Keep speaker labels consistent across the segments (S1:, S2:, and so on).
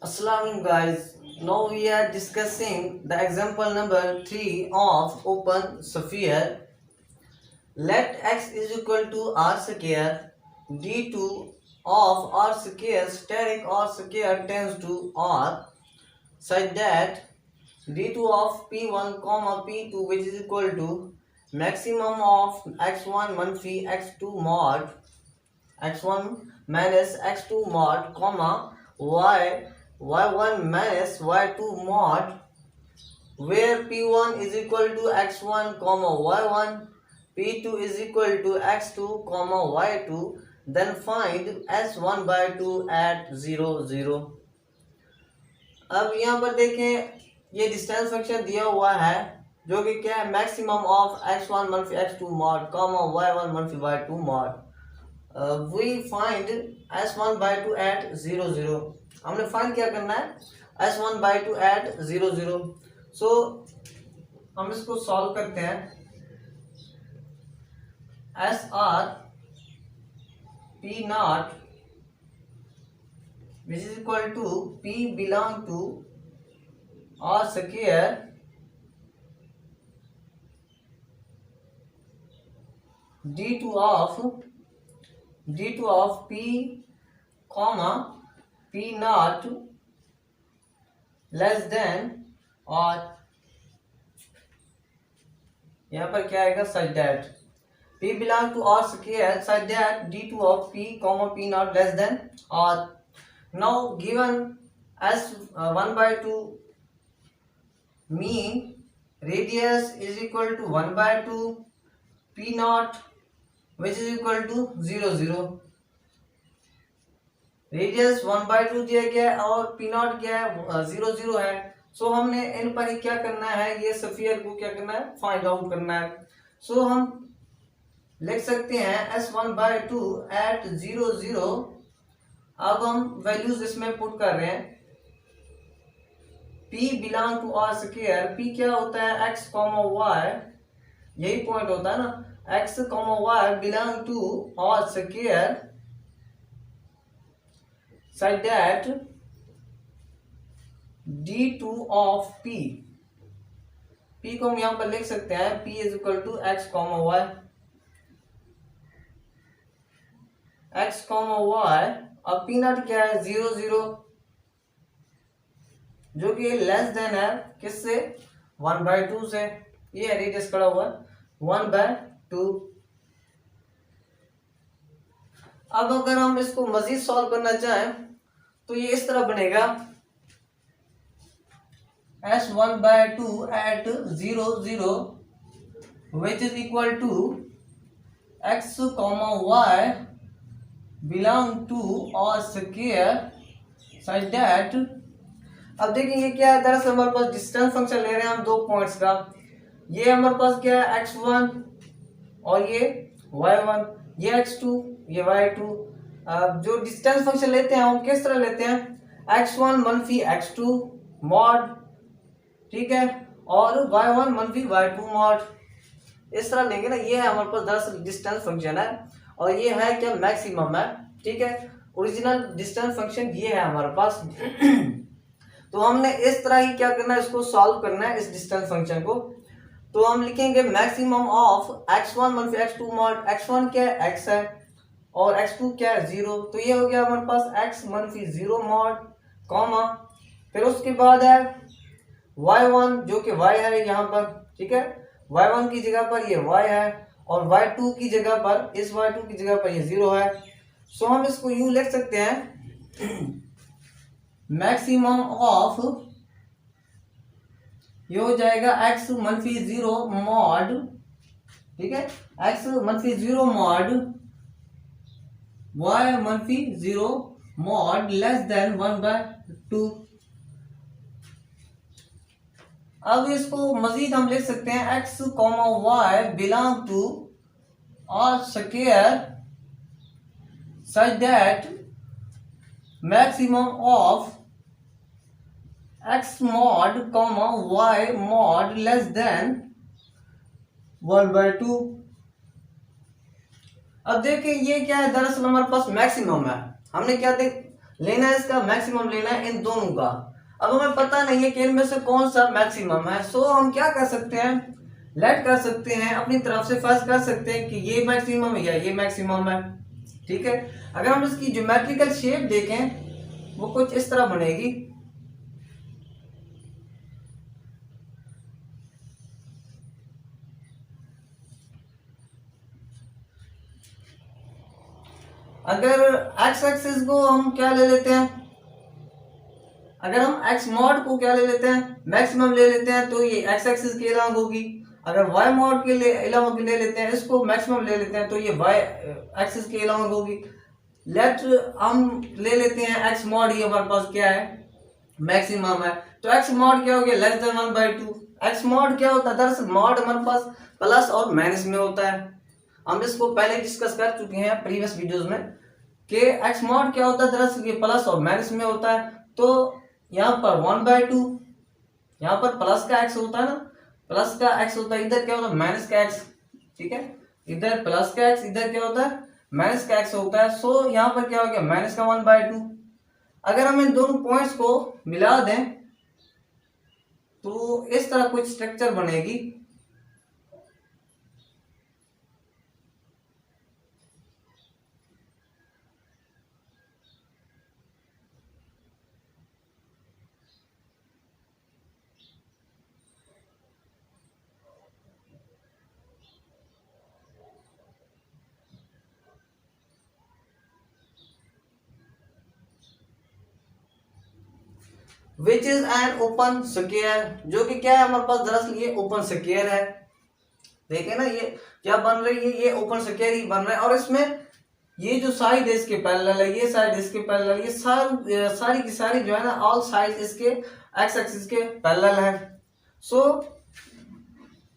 S1: Assalamualaikum guys. Now we are discussing the example number 3 of open sphere. Let x is equal to r square d2 of r square steric r square tends to r such that d2 of p1 comma p2 which is equal to maximum of x1 manfi x2 mod x1 minus x2 mod comma y1 minus y2 mod where p1 is equal to x1 comma y1, p2 is equal to x2 comma y2, then find s1 by 2 at 0 0. अब यहाँ पर देखें ये distance function दिया हुआ है जो कि क्या है मैक्सिमम ऑफ x1 मनफी x2 mod comma y1 मनफी y2 mod. We find s1 by 2 at 0 0. हमने फाइंड क्या करना है s1 by 2 at 0 0. सो हम इसको सॉल्व करते हैं. S R P not which is equal to P belong to R square d2 of p comma p naught less than और यहाँ पर क्या आएगा such that p belong to r square such that d2 of p comma p naught less than or. Now given as 1 by 2 mean radius is equal to 1 by 2 p naught which is equal to 0 0. Radius 1 by 2 दिया गया है और p not क्या है 0 0 है. सो हमने इन पर ही क्या करना है ये स्फीयर को क्या करना है फाइंड आउट करना है. सो हम लिख सकते हैं s1 by 2 at 0 0. अब हम वैल्यूज इसमें पुट कर रहे हैं. p belong to r square p क्या होता है x कॉमा y यही पॉइंट होता है ना x comma y belong to r square such that d2 of p को हम यहां पर लिख सकते हैं p is equal to x comma y अब p नॉट क्या है 0 0 जो कि लेस देन है किससे 1 by 2 से. ये रेडियस खड़ा हुआ 1 by 2. अब अगर हम इसको मजीद सॉल्व करना चाहें तो ये इस तरह बनेगा s1 by 2 at 0 0 which is equal to x comma y belong to r square such that. अब देखेंगे क्या है दरअसल हमारे पास डिस्टेंस फंक्शन ले रहे हैं हम दो पॉइंट्स का. ये हमारे पास क्या है x1 और ये y1 ये x2 ये y2. जो डिस्टेंस फंक्शन लेते हैं हम किस तरह लेते हैं x1 मनफी x2 मॉड ठीक है और y1 मनफी y2 मॉड इस तरह लेंगे ना. ये है हमारे पास दरअसल डिस्टेंस फंक्शन है और ये है क्या मैक्सिमम है. ठीक है ओरिजिनल डिस्टेंस फंक्शन ये है हमारे पास. तो हमने इस तरह ही क्या करना है इसको सॉल्व करना है इस डिस्टेंस फंक्शन को. तो हम लिखेंगे मैक्सिमम ऑफ x1 मनफी x2 मॉड. x1 क्या है x है और x2 क्या है 0. तो ये हो गया हमारे पास x मनफी 0 मॉड कॉमा फिर उसके बाद है y1 जो कि y है यहाँ पर. ठीक है y1 की जगह पर ये y है और y2 की जगह पर इस y2 की जगह पर ये 0 है. सो हम इसको यूं लिख सकते हैं मैक्सिमम ऑफ ये हो जाएगा x मनफी 0 मॉड. ठीक है x मनफी 0 मॉड y मनफी 0 मॉड लेस देन 1 by 2. अब इसको मजीद हम लिख सकते हैं x comma y belong to r square such that maximum of x mod comma y mod less than 1 by 2. अब देखिए ये क्या है दरअसल हमारे पास मैक्सिमम है. हमने क्या लेना है इसका मैक्सिमम लेना है इन दोनों का। अब हमें पता नहीं है कि इनमें से कौन सा मैक्सिमम है, सो हम क्या कर सकते हैं, लेट कर सकते हैं, अपनी तरफ से फर्स्ट कर सकते हैं कि ये मैक्सिमम है या ये मैक्सिमम है। ठीक है, अगर हम इसकी ज्योमेट्रिकल शेप देखें वो कुछ इस तरह बनेगी। अगर एक्स एक्सिस को हम क्या ले लेते हैं, अगर हम एक्स मॉड को क्या ले लेते हैं, मैक्सिमम ले लेते हैं, तो ये एक्स एक्सिस के अलॉन्ग होगी। अगर वाई मॉड के लिए अलॉन्ग ले लेते हैं, इसको मैक्सिमम ले लेते हैं, तो ये वाई एक्सिस के अलॉन्ग होगी। लेट हम ले लेते हैं एक्स मॉड, ये हमारे पास क्या है, मैक्सिमम है, तो एक्स मॉड क्या हो गया, लेस देन 1/2। एक्स मॉड क्या होता है, दरअसल मॉड हमारे पास प्लस और माइनस में होता है। हम इसको पहले डिस्कस कर चुके हैं प्रीवियस वीडियोस में कि एक्स मॉड क्या होता है, दरअसल ये प्लस और माइनस में होता है। तो यहाँ पर 1/2, यहाँ पर प्लस का एक्स होता है ना, प्लस का एक्स होता है, इधर क्या होता है माइनस का एक्स। ठीक है, इधर प्लस का एक्स, इधर क्या होता है माइनस का एक्स होता है। सो यहाँ पर क्या हो गया, माइनस का 1/2। अगर हम इन दोनों पॉइंट्स को मिला दें तो इस तरह कुछ स्ट्रक्चर बनेगी। विच इज एन ओपन स्क्वायर, जो कि क्या है हमारे पास, दरअसल ये ओपन स्क्वायर है। देखे ना ये क्या बन रही है, ये ओपन स्क्वायर ही बन रहा है। और इसमें ये जो साइड है इसके पैरेलल है, ये साइड इसके पैरेलल, ये सारी की सारी जो है ना, ऑल साइड इसके एक्स एक्सिस के पैरेलल है। So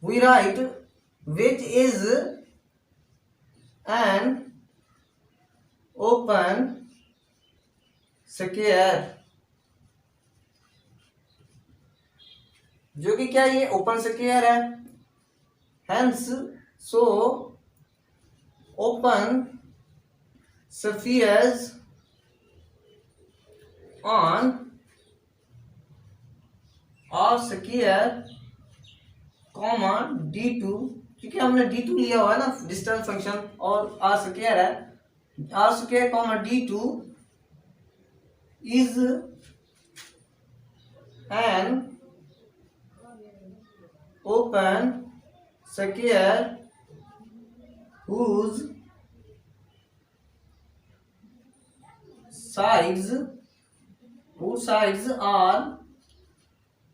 S1: we write which is an open square, जो कि क्या ये ओपन स्क्वायर है। Hence so open spheres on R square comma d2, क्योंकि हमने d2 लिया हुआ है ना डिस्टेंस फंक्शन, और आर स्क्वायर है, R square comma d2 is an open square whose sides are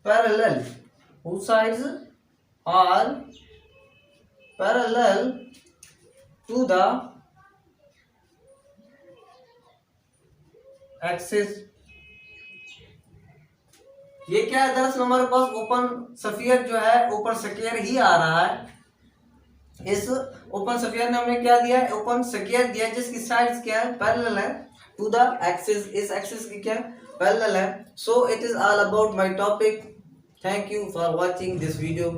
S1: parallel, whose sides are parallel to the axis। ये क्या है, दरअसल हमारे पास ओपन स्फीयर जो है, ओपन स्क्वायर ही आ रहा है। इस ओपन स्फीयर ने हमें क्या दिया है, ओपन स्क्वायर दिया है, जिसकी साइड्स क्या है, पैरेलल है टू द एक्सिस, इस एक्सिस की क्या पैरेलल है। So it is all about my topic. Thank you for watching this video.